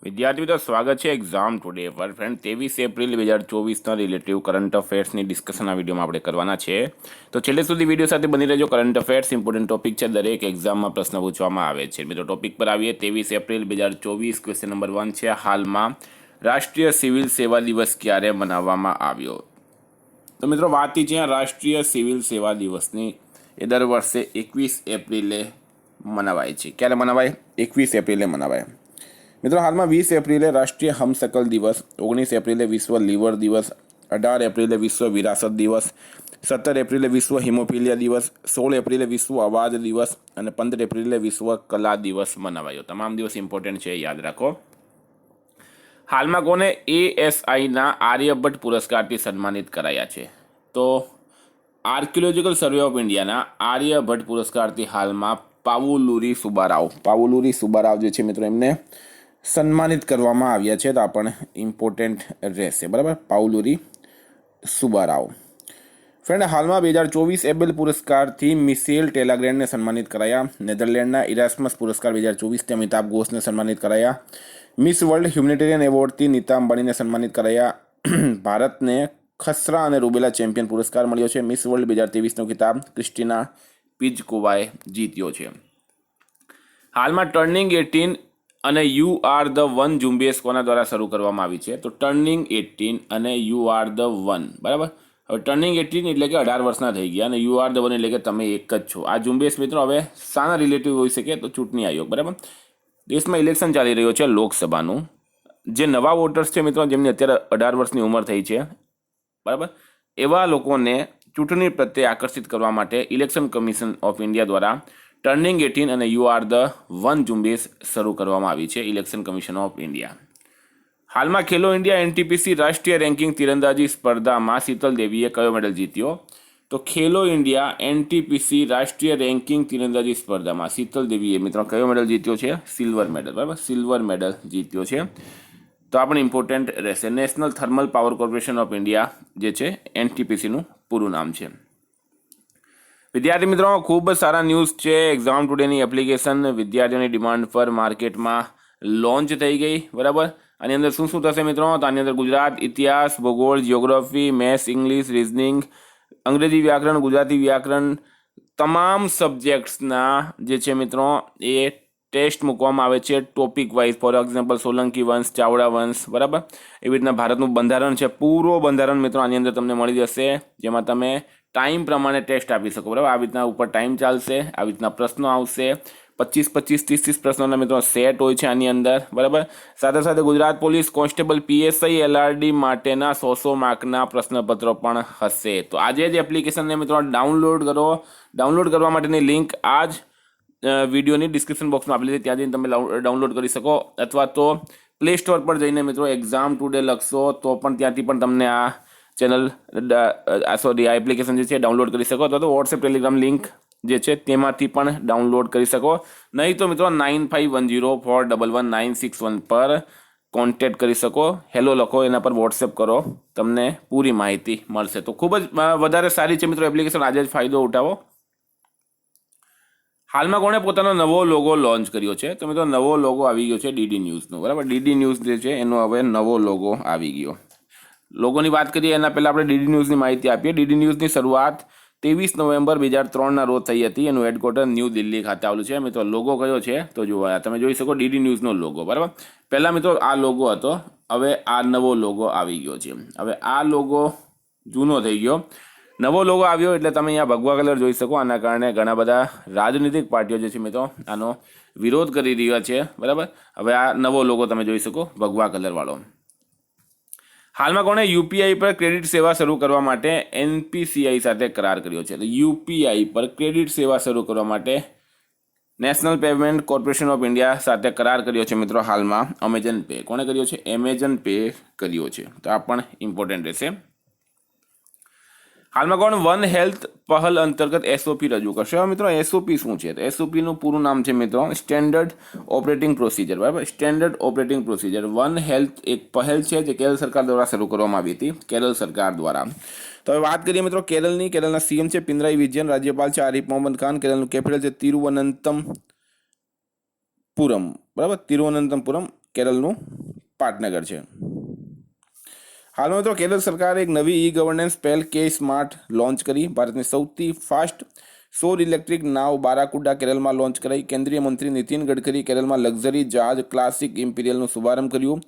વિદ્યાર્થી મિત્રો સ્વાગત છે એક્ઝામ ટુડે પર ફ્રેન્ડ 23 એપ્રિલ 2024ના રિલેટિવ કરંટ અફેર્સની ડિસ્કશન આ વિડીયોમાં આપણે કરવાના છે. તો છેલ્લે સુધી વિડીયો સાથે બની રહેજો. કરંટ અફેર્સ ઇમ્પોર્ટન્ટ ટોપિક છે, દરેક એક્ઝામમાં પ્રશ્ન પૂછવામાં આવે છે. મિત્રો ટોપિક પર આવીએ. 23 એપ્રિલ 2024 ક્વેશ્ચન નંબર 1 છે, હાલમાં રાષ્ટ્રીય સિવિલ સેવા દિવસ ક્યારે મનાવવામાં આવ્યો? તો મિત્રો વાત છે રાષ્ટ્રીય સિવિલ સેવા દિવસની. એ દર વર્ષે 21 એપ્રિલે મનાવાય છે. ક્યારે મનાવાય? 21 એપ્રિલે મનાવાય. મિત્રો હાલમાં 20 એપ્રિલે રાષ્ટ્રીય હમશકલ દિવસ, 19 એપ્રિલે વિશ્વ લીવર દિવસ, 18 એપ્રિલે વિશ્વ વિરાસત દિવસ, 17 એપ્રિલે વિશ્વ હિમોફિલિયા દિવસ, 16 એપ્રિલે વિશ્વ અવાજ દિવસ અને 15 એપ્રિલે વિશ્વ કલા દિવસ મનાવાયો. તમામ દિવસ ઇમ્પોર્ટન્ટ છે, યાદ રાખો. હાલમાં કોને ASIના આર્યભટ્ટ પુરસ્કારથી સન્માનિત કરાયા છે? તો આર્કિયોલોજીકલ સર્વે ઓફ ઇન્ડિયાના આર્યભટ્ટ પુરસ્કારથી હાલમાં પાવુલુરી સુબારાવ જે છે મિત્રો, એમને સન્માનિત કરવામાં આવ્યા છે. તો આ પણ ઇમ્પોર્ટન્ટ રહેશે, બરાબર. પાઉલુરી સુબારાવ. ફ્રેન્ડ, હાલમાં 2024 એબેલ પુરસ્કારથી મિશેલ ટેલાગ્રેન્ડને સન્માનિત કરાયા. નેધરલેન્ડના ઇરાસ્મસ પુરસ્કાર 2024થી અમિતાભ ઘોષને સન્માનિત કરાયા. મિસ વર્લ્ડ હ્યુમેનિટેરિયન એવોર્ડથી નીતા અંબાણીને સન્માનિત કરાયા. ભારતને ખસરા અને રૂબેલા ચેમ્પિયન પુરસ્કાર મળ્યો છે. મિસ વર્લ્ડ 2023નો ખિતાબ ક્રિસ્ટિના પિજકોવાએ જીત્યો છે. હાલમાં ટર્નિંગ 18 અને યુ આર ધ વન ઝુંબેશ કોના દ્વારા શરૂ કરવામાં આવી છે? તો ટર્નિંગ 18 અને યુ આર ધ વન, બરાબર. હવે ટર્નિંગ 18 એટલે કે 18 વર્ષના થઈ ગયા, અને યુ આર ધ વન એટલે કે તમે એક જ છો. આ ઝુંબેશ મિત્રો હવે શાના રિલેટિવ હોઈ શકે? તો ચૂંટણી આયોગ, બરાબર. દેશમાં ઇલેક્શન ચાલી રહ્યો છે લોકસભાનું. જે નવા વોટર્સ છે મિત્રો, જેમની અત્યારે 18 વર્ષની ઉંમર થઈ છે, બરાબર, એવા લોકોને ચૂંટણી પ્રત્યે આકર્ષિત કરવા માટે ઇલેક્શન કમિશન ઓફ ઇન્ડિયા દ્વારા ટર્નિંગ 18 અને યુ આર ધ વન ઝુંબેશ શરૂ કરવામાં આવી છે, ઇલેક્શન કમિશન ઓફ ઇન્ડિયા. હાલમાં ખેલો ઇન્ડિયા NTPC રાષ્ટ્રીય રેન્કિંગ તીરંદાજી સ્પર્ધામાં શીતલ દેવીએ કયો મેડલ જીત્યો? તો ખેલો ઇન્ડિયા NTPC રાષ્ટ્રીય રેન્કિંગ તીરંદાજી સ્પર્ધામાં શીતલ દેવીએ મિત્રો કયો મેડલ જીત્યો છે? સિલ્વર મેડલ, બરાબર. સિલ્વર મેડલ જીત્યો છે. તો આ પણ ઇમ્પોર્ટન્ટ રહેશે. National thermal power corporation of India જે છે NTPCનું પૂરું નામ છે. વિદ્યાર્થી મિત્રો, ખૂબ સારા ન્યૂઝ છે. એક્ઝામ ટુડેની એપ્લિકેશન વિદ્યાર્થીઓની ડિમાન્ડ પર માર્કેટમાં લોન્ચ થઈ ગઈ, બરાબર. આની અંદર શું શું થશે મિત્રો? તો આની અંદર ગુજરાત, ઇતિહાસ, ભૂગોળ, જિયોગ્રાફી, મેથ્સ, ઇંગ્લિશ, રીઝનિંગ, અંગ્રેજી વ્યાકરણ, ગુજરાતી વ્યાકરણ, તમામ સબ્જેક્ટ્સના જે છે મિત્રો એ ટેસ્ટ મૂકવામાં આવે છે topic wise. For example Solanki વંશ, ચાવડા વંશ, બરાબર. એવી રીતના ભારતનું બંધારણ છે, પૂરો બંધારણ મિત્રો આની અંદર તમને મળી જશે, જેમાં તમે ટાઈમ પ્રમાણે ટેસ્ટ આપી શકો, બરાબર. આવી રીતના ઉપર ટાઈમ ચાલશે, આવી રીતના પ્રશ્નો આવશે. 25 30 પ્રશ્નોના મિત્રો સેટ હોય છે આની અંદર, બરાબર. સાથે સાથે Gujarat police constable, PSI, LRD માટેના 100 માર્કના પ્રશ્નપત્રો પણ હશે. તો આજે જ એપ્લિકેશનને મિત્રો ડાઉનલોડ કરો. ડાઉનલોડ કરવા માટેની લિંક આ જ વિડીયોની ડિસ્ક્રિપ્શન બોક્સમાં આપેલી છે, ત્યાં જઈને તમે ડાઉનલોડ કરી શકો, અથવા તો પ્લે સ્ટોર પર જઈને મિત્રો એક્ઝામ ટુડે લખશો તો પણ ત્યાંથી પણ તમને આ ચેનલ આ એપ્લિકેશન જે છે ડાઉનલોડ કરી શકો, અથવા તો વોટ્સએપ ટેલિગ્રામ લિંક જે છે તેમાંથી પણ ડાઉનલોડ કરી શકો. નહીં તો મિત્રો 9510411961 પર કોન્ટેક્ટ કરી શકો. હેલો લખો, એના પર વોટ્સએપ કરો, તમને પૂરી માહિતી મળશે. તો ખૂબ જ વધારે સારી છે મિત્રો એપ્લિકેશન, આજે જ ફાયદો ઉઠાવો. હાલમાં કોણે પોતાનો નવો લોગો લોન્ચ કર્યો છે? તો મિત્રો નવો લોગો આવી ગયો છે DD ન્યૂઝનો, બરાબર. DD ન્યૂઝ જે છે એનો હવે નવો લોગો આવી ગયો. લોગોની વાત કરીએ એના પહેલાં આપણે DD ન્યૂઝની માહિતી આપીએ. DD ન્યૂઝની શરૂઆત 23 નવેમ્બર 2003ના રોજ થઈ હતી. એનું હેડક્વાર્ટર ન્યૂ દિલ્હી ખાતે આવેલું છે. મિત્રો લોગો કયો છે? તો જુઓ, તમે જોઈ શકો DD ન્યૂઝનો લોગો, બરાબર. પહેલાં મિત્રો આ લોગો હતો, હવે આ નવો લોગો આવી ગયો છે. હવે આ લોગો જૂનો થઈ ગયો, નવો લોગો આવ્યો એટલે તમે અહીંયા ભગવા કલર જોઈ શકો. આના કારણે ઘણા બધા રાજનીતિક પાર્ટીઓ જે છે મિત્રો આનો વિરોધ કરી રહ્યા છે, બરાબર. હવે આ નવો લોગો તમે જોઈ શકો, ભગવા કલરવાળો. હાલમાં કોણે UPI પર ક્રેડિટ સેવા શરૂ કરવા માટે NPCI સાથે કરાર કર્યો છે? તો UPI પર ક્રેડિટ સેવા શરૂ કરવા માટે national payment corporation of India સાથે કરાર કર્યો છે મિત્રો હાલમાં એમેઝોન પે. કોણે કર્યો છે? એમેઝોન પે કર્યો છે. તો આ પણ ઇમ્પોર્ટન્ટ રહેશે. હાલમાં કોણ વન હેલ્થ પહલ અંતર્ગત SOP રજૂ કરશે? હવે મિત્રો SOP શું છે? તો SOPનું પૂરું નામ છે મિત્રો સ્ટેન્ડર્ડ ઓપરેટિંગ પ્રોસિજર, બરાબર. Standard operating procedure. One health એક પહેલ છે જે કેરળ સરકાર દ્વારા શરૂ કરવામાં આવી હતી, કેરળ સરકાર દ્વારા. તો હવે વાત કરીએ મિત્રો કેરળની. કેરળના CM છે પિનરાઈ વિજયન, રાજ્યપાલ છે આરિફ મોહમ્મદ ખાન, કેરળનું કેપિટલ છે તિરુવનંતપુરમ, બરાબર. તિરુવનંતપુરમ. કેરળનું પાટનગર છે. હાલમાં મિત્રો કેરળ સરકારે એક નવી ઈ ગવર્નન્સ પહેલ કે સ્માર્ટ લોન્ચ કરી. ભારતની સૌથી ફાસ્ટ સૌર ઇલેક્ટ્રિક નાવ બારાકુડા કેરળમાં લોન્ચ કરાઈ. કેન્દ્રીય મંત્રી નીતિન ગડકરી કેરળમાં લક્ઝરી જહાજ ક્લાસિક ઇમ્પિરિયલનું શુભારંભ કર્યું.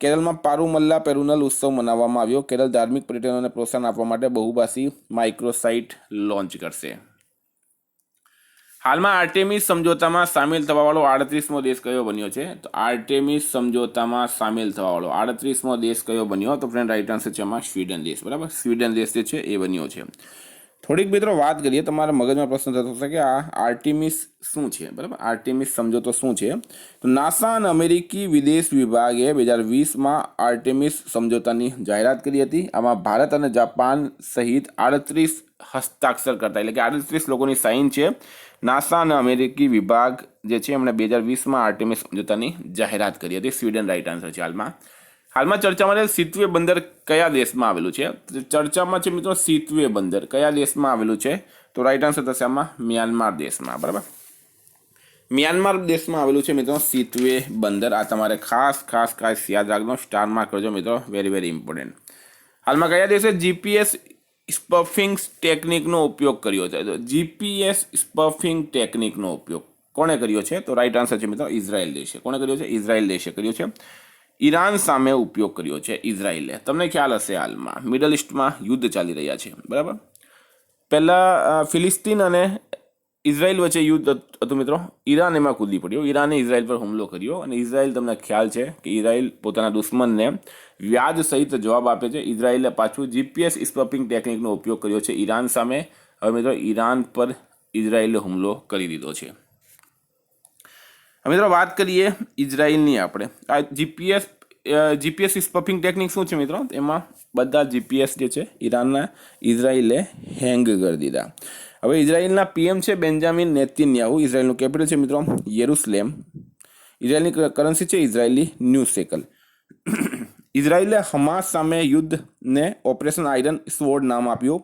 કેરળમાં પારુમલ્લા પેરુનલ ઉત્સવ મનાવવામાં આવ્યો. કેરળ ધાર્મિક પર્યટનોને પ્રોત્સાહન આપવા માટે બહુભાષી માઇક્રોસાઇટ લોન્ચ કરશે. હાલમાં આર્ટેમિસ સમજોતામાં સામેલ થવાવાળો 38મો દેશ કયો બન્યો છે? તો આર્ટેમિસ સમજોતામાં સામેલ થવાવાળો 38મો દેશ કયો બન્યો? તો ફ્રેન્ડ રાઈટ આન્સર છે એમાં સ્વીડન દેશ. બરાબર, સ્વીડન દેશ જે છે એ બન્યો છે. થોડીક મિત્રો વાત કરીએ, તમારા મગજમાં પ્રશ્ન થતો હશે કે આ આર્ટેમિસ શું છે? બરાબર, આર્ટેમિસ સમજોતો શું છે? તો નાસા અને અમેરિકી વિદેશ વિભાગે 2020માં આર્ટેમિસ સમજોતાની જાહેરાત કરી હતી. આમાં ભારત અને જાપાન સહિત 38 હસ્તાક્ષર કરતા, એટલે કે 38 લોકોની સાઇન છે. નાસા અને અમેરિકી વિભાગ જે છે એમણે 2020માં આર્ટેમિસ સમજોતાની જાહેરાત કરી હતી. સ્વીડન રાઈટ આન્સર છે. હાલમાં ચર્ચામાં રહેલ સિતવે બંદર કયા દેશમાં આવેલું છે? ચર્ચામાં છે મિત્રો સિતવે બંદર કયા દેશમાં આવેલું છે? તો રાઈટ આન્સર થશે આમાં મ્યાનમાર દેશમાં. બરાબર, મ્યાનમાર દેશમાં આવેલું છે મિત્રો સિતવે બંદર. આ તમારે ખાસ યાદ રાખજો, સ્ટાર માર્ક કરજો મિત્રો, વેરી ઇમ્પોર્ટન્ટ. હાલમાં કયા દેશે જીપીએસ સ્પફિંગ ટેકનિકનો ઉપયોગ કર્યો છે? તો જીપીએસ સ્પફિંગ ટેકનિકનો ઉપયોગ કોણે કર્યો છે? તો રાઈટ આન્સર છે મિત્રો ઇઝરાયલ દેશે. કોણે કર્યો છે? ઇઝરાયલ દેશે કર્યો છે. ઈરાન સામે ઉપયોગ કર્યો છે ઇઝરાયલે. તમને ખ્યાલ હશે હાલમાં મિડલ ઇસ્ટમાં યુદ્ધ ચાલી રહ્યા છે. બરાબર, પહેલાં ફિલિસ્તીન અને ઇઝરાયલ વચ્ચે યુદ્ધ હતું મિત્રો. ઈરાન એમાં કૂદી પડ્યો, ઈરાને ઇઝરાયલ પર હુમલો કર્યો અને ઇઝરાયલ, તમને ખ્યાલ છે કે ઇઝરાયલ પોતાના દુશ્મનને વ્યાજ સહિત જવાબ આપે છે. ઇઝરાયલે પાછું જીપીએસ સ્પફિંગ ટેકનિકનો ઉપયોગ કર્યો છે ઈરાન સામે. હવે મિત્રો ઈરાન પર ઇઝરાયલે હુમલો કરી દીધો છે. મિત્રો વાત કરીએ ઇઝરાયલની આપણે. આ જીપીએસ સ્પફિંગ ટેકનિક શું છે મિત્રો? એમાં બધા જીપીએસ જે છે ઈરાનના ઇઝરાયલે હેંગ કરી દીધા. હવે ઇઝરાયલના પીએમ છે બેન્જામિન નેતન્યાહુ. ઇઝરાયલનું કેપિટલ છે મિત્રો યેરુસલેમ. ઇઝરાયલની કરન્સી છે ઇઝરાયલી ન્યૂ શેકલ. ઇઝરાયલે હમાસ સામે યુદ્ધને ઓપરેશન આયરન સ્વોર્ડ નામ આપ્યું.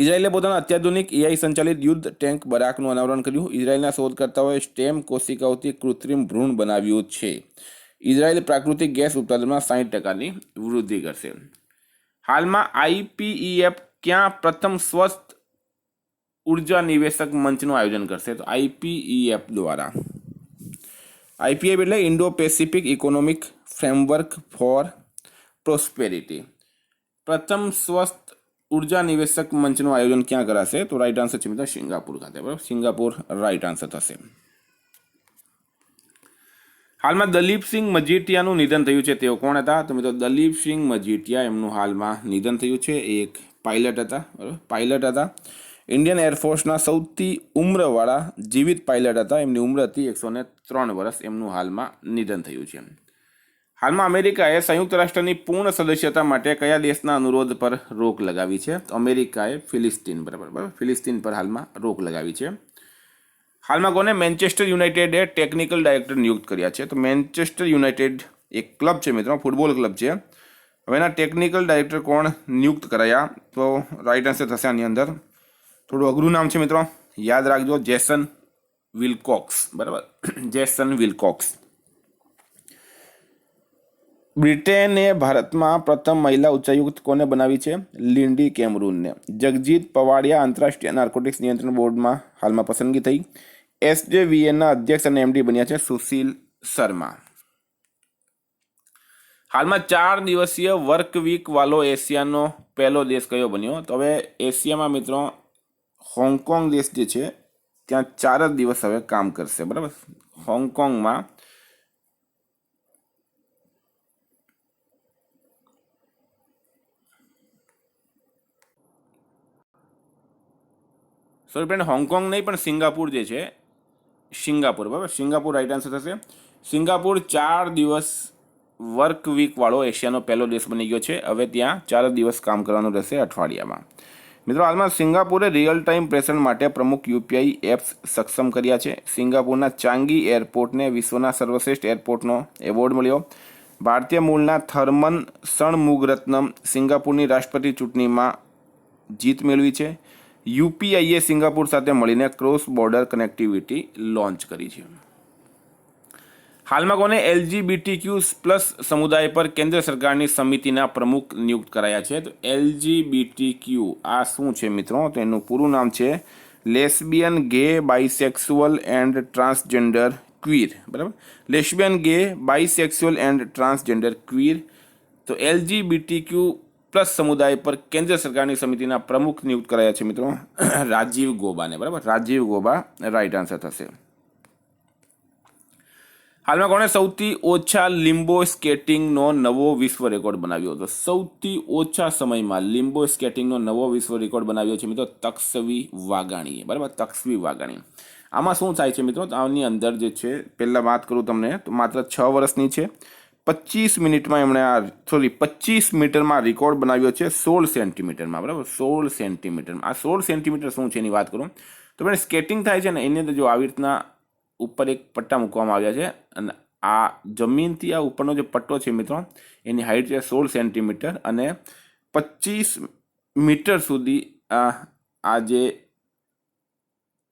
ઇઝરાયલે પોતાના અત્યાધુનિક એઆઈ સંચાલિત યુદ્ધ ટેન્ક બરાકનું અનાવરણ કર્યું. ઇઝરાયલના શોધકર્તાઓએ સ્ટેમ કોશિકાઓથી કૃત્રિમ ભ્રૂણ બનાવ્યું છે. ઇઝરાયલ પ્રાકૃતિક ગેસ ઉત્પાદનમાં 60%ની વૃદ્ધિ કરશે. હાલમાં આઈપીઈએફ ક્યાં પ્રથમ સ્વસ્થ ઉર્જા નિવેશક મંચનું આયોજન કરશે? તો આઈપીઈએફ દ્વારા, આઈપીએફ એટલે Indo Pacific economic framework for prosperity. પ્રથમ સ્વસ્થ ઉર્જા નિવેશક મંચનું આયોજન ક્યાં કરાશે? તો રાઈટ આન્સર છે મિત્રો સિંગાપુર ખાતે. બરાબર, સિંગાપુર રાઈટ આન્સર થશે. હાલમાં દલીપસિંહ મજીઠિયાનું નિધન થયું છે. તેઓ કોણ હતા? તો મિત્રો દલીપસિંહ મજીઠિયા એમનું હાલમાં નિધન થયું છે. એક પાયલટ હતા. બરાબર, પાયલટ હતા. ઇન્ડિયન એરફોર્સના સૌથી ઉંમરવાળા જીવિત પાયલટ હતા. એમની ઉંમર હતી 103 વર્ષ. એમનું હાલમાં નિધન થયું છે. હાલમાં અમેરિકાએ સંયુક્ત રાષ્ટ્રની પૂર્ણ સદસ્યતા માટે કયા દેશના અનુરોધ પર રોક લગાવી છે? તો અમેરિકાએ ફિલિસ્તીન, બરાબર, ફિલિસ્તીન પર હાલમાં રોક લગાવી છે. હાલમાં કોને મેન્ચેસ્ટર યુનાઇટેડે ટેકનિકલ ડાયરેક્ટર નિયુક્ત કર્યા છે? તો મેન્ચેસ્ટર યુનાઇટેડ એક ક્લબ છે મિત્રો, ફૂટબોલ ક્લબ છે. હવે એના ટેકનિકલ ડાયરેક્ટર કોણ નિયુક્ત કરાયા? તો રાઈટ આન્સર થશે આની અંદર. થોડું અઘરું નામ છે મિત્રો, યાદ રાખજો, જેસન વિલકોક્સ. બરાબર, જેસન વિલકોક્સ. બ્રિટેને ભારતમાં પ્રથમ મહિલા ઉચ્ચાયુક્ત કોને બનાવી છે? લિન્ડી કેમરૂનને. જગજીત પવાડિયા આંતરરાષ્ટ્રીય નાર્કોટિક્સ નિયંત્રણ બોર્ડમાં હાલમાં પસંદગી થઈ. એસજેવીએનના અધ્યક્ષ અને એમડી બન્યા છે સુશીલ શર્મા. હાલમાં 4 દિવસીય વર્ક વીક વાળો એશિયાનો પહેલો દેશ કયો બન્યો? તો હવે એશિયામાં મિત્રો હોંગકોંગ દેશ જે છે ત્યાં 4 જ દિવસ હવે કામ કરશે. બરાબર, હોંગકોંગમાં સોરી ફ્રેન્ડ, હોંગકોંગ નહીં પણ સિંગાપુર જે છે, સિંગાપુર. બરાબર, સિંગાપુર રાઈટ આન્સર થશે. સિંગાપુર 4 દિવસ વર્ક વીક વાળો એશિયાનો પહેલો દેશ બની ગયો છે. હવે ત્યાં 4 દિવસ કામ કરવાનું રહેશે અઠવાડિયામાં. મિત્રો હાલમાં સિંગાપુરે રિયલ ટાઈમ પ્રેષણ માટે પ્રમુખ યુપીઆઈ એપ્સ સક્ષમ કર્યા છે. સિંગાપુરના ચાંગી એરપોર્ટને વિશ્વના સર્વશ્રેષ્ઠ એરપોર્ટનો એવોર્ડ મળ્યો. ભારતીય મૂળના થર્મન ષણમુગરત્નમ સિંગાપુરની રાષ્ટ્રપતિ ચૂંટણીમાં જીત મેળવી છે. યુપીઆઈએ સિંગાપુર સાથે મળીને ક્રોસ બોર્ડર કનેક્ટિવિટી લોન્ચ કરી છે. હાલમાં કોને LGBTQ+ સમુદાય પર કેન્દ્ર સરકારની સમિતિના પ્રમુખ નિયુક્ત કરાયા છે? તો LGBTQ આ શું છે મિત્રો? તો એનું પૂરું નામ છે લેસ્બિયન, ગે, બાયસેક્સ્યુઅલ એન્ડ ટ્રાન્સજેન્ડર ક્વીર. બરાબર, લેસ્બિયન, ગે, બાયસેક્સ્યુઅલ એન્ડ ટ્રાન્સજેન્ડર ક્વીર. તો LGBTQ+ સમુદાય પર કેન્દ્ર સરકારની સમિતિના પ્રમુખ નિયુક્ત કરાયા છે મિત્રો રાજીવ ગોબાને. બરાબર, રાજીવ ગોબા રાઈટ આન્સર થશે. હાલમાં કોણે સૌથી ઓછા લીંબો સ્કેટિંગનો નવો વિશ્વ રેકોર્ડ બનાવ્યો હતો? સૌથી ઓછા સમયમાં લીંબો સ્કેટિંગનો નવો વિશ્વ રેકોર્ડ બનાવ્યો છે મિત્રો તકસ્વી વાઘાણીએ. બરાબર, તકસ્વી વાઘાણી. આમાં શું થાય છે મિત્રો? આની અંદર જે છે, પહેલાં વાત કરું તમને, તો માત્ર 6 વર્ષની છે. 25 મિનિટમાં એમણે 25 મીટરમાં રેકોર્ડ બનાવ્યો છે 16 સેન્ટીમીટરમાં. બરાબર, 16 સેન્ટીમીટરમાં. આ 16 સેન્ટીમીટર શું છે એની વાત કરું તો પણ સ્કેટિંગ થાય છે ને એની અંદર જો આવી રીતના ઉપર એક પટ્ટા મૂકવામાં આવ્યા છે અને આ જમીનથી આ ઉપરનો જે પટ્ટો છે મિત્રો એની હાઇટ છે 16 સેન્ટીમીટર અને 25 મીટર સુધી આ જે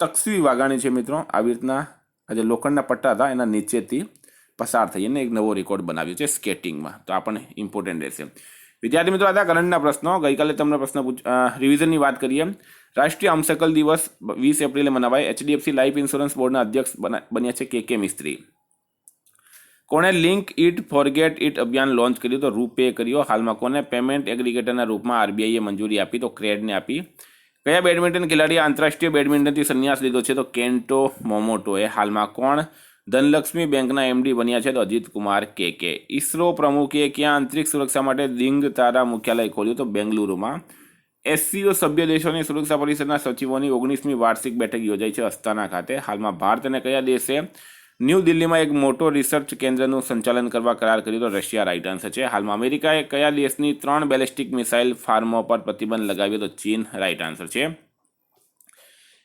તકસ્વી વાઘાણી છે મિત્રો આવી રીતના આ જે લોખંડના પટ્ટા હતા એના નીચેથી પસાર થઈને એક નવો રેકોર્ડ બનાવ્યો છે સ્કેટિંગમાં. તો આ પણ ઇમ્પોર્ટન્ટ રહેશે. વિદ્યાર્થી મિત્રો, આ કરંટના પ્રશ્નો. ગઈકાલે તમને પ્રશ્ન રિવિઝનની વાત કરીએ. રાષ્ટ્રીય અમસકલ દિવસ 20 એપ્રિલે મનાવાય. HDFC લાઈફ ઇન્સ્યોરન્સ બોર્ડના અધ્યક્ષ બન્યા છે KK મિસ્ત્રી. કોણે લિંક ઇટ ફોરગેટ ઇટ અભિયાન લોન્ચ કર્યું? તો રૂપે કર્યો. હાલમાં કોને પેમેન્ટ એગ્રીગેટરના રૂપમાં RBIએ મંજૂરી આપી? તો ક્રેડને આપી. કયા બેડમિન્ટન ખેલાડીએ આંતરરાષ્ટ્રીય બેડમિન્ટનથી સંન્યાસ લીધો છે? તો કેન્ટો મોમોટોએ. હાલમાં કોણ ધનલક્ષ્મી બેંકના MD બન્યા છે? તો અજીત કુમાર KK. ઇસરો પ્રમુખે ક્યાં અંતરિક્ષ સુરક્ષા માટે દિંગ તારા મુખ્યાલય ખોલ્યું? તો બેંગલુરુમાં. SCO સભ્ય દેશોની સુરક્ષા પરિષદના સચિવોની 19મી વાર્ષિક બેઠક યોજાઈ છે અસ્તાના ખાતે. હાલમાં ભારત અને કયા દેશે ન્યૂ દિલ્હીમાં એક મોટો રિસર્ચ કેન્દ્રનું સંચાલન કરવા કરાર કર્યો? તો રશિયા રાઈટ આન્સર છે. હાલમાં અમેરિકાએ કયા દેશની 3 બેલિસ્ટિક મિસાઇલ ફાર્મો પર પ્રતિબંધ લગાવ્યો? તો ચીન રાઈટ આન્સર છે.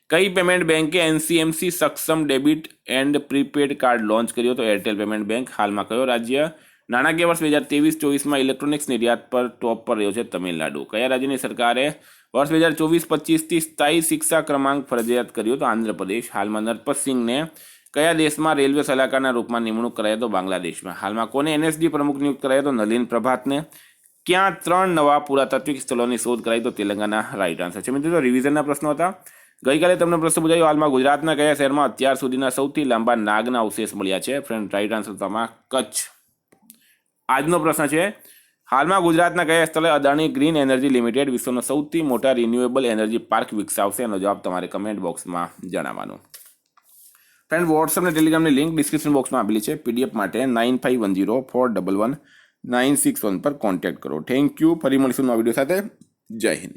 કઈ પેમેન્ટ બેંકે NCMC સક્ષમ debit and prepaid card launch કર્યો? તો એરટેલ પેમેન્ટ બેંક. હાલમાં કયો રાજ્ય નાણાકીય વર્ષ 2023-24માં ઇલેક્ટ્રોનિક્સ નિર્યાત પર ટોપ પર રહ્યો છે? તમિલનાડુ. કયા રાજ્યની સરકારે વર્ષ 2024-25થી સ્થાયી શિક્ષા ક્રમાંક ફરજિયાત કર્યો? તો આંધ્રપ્રદેશ. હાલમાં નરપતસિંહને કયા દેશમાં રેલવે સલાહકારના રૂપમાં નિમણૂક કરાયા? તો બાંગ્લાદેશમાં. હાલમાં કોને NSD પ્રમુખ નિયુક્ત કરાયા? તો નલિન પ્રભાતને. ક્યાં 3 નવા પુરાતાત્વિક સ્થળોની શોધ કરાઈ? તો તેલંગાના રાઈટ આન્સર છે. મિત્રો, રિવિઝનના પ્રશ્નો હતા. ગઈકાલે તમને પ્રશ્ન પૂછાયો હાલમાં ગુજરાતના કયા શહેરમાં અત્યાર સુધીના સૌથી લાંબા નાગના અવશેષ મળ્યા છે? ફ્રેન્ડ, રાઈટ આન્સર તમારા કચ્છ. આજનો પ્રશ્ન છે હાલમાં ગુજરાતના કયા સ્થળે અદાણી ગ્રીન એનર્જી લિમિટેડ વિશ્વનો સૌથી મોટા રિન્યુએબલ એનર્જી પાર્ક વિકસાવશે? એનો જવાબ તમારે કમેન્ટ બોક્સમાં જણાવવાનો. ફ્રેન્ડ, વોટ્સઅપ અને ટેલિગ્રામની લિંક ડિસ્ક્રિપ્શન બોક્સમાં આપેલી છે. PDF માટે 9510411961 પર કોન્ટેક્ટ કરો. Thank you. ફરી મળીશું નવા વિડીયો સાથે. જય હિન્દ.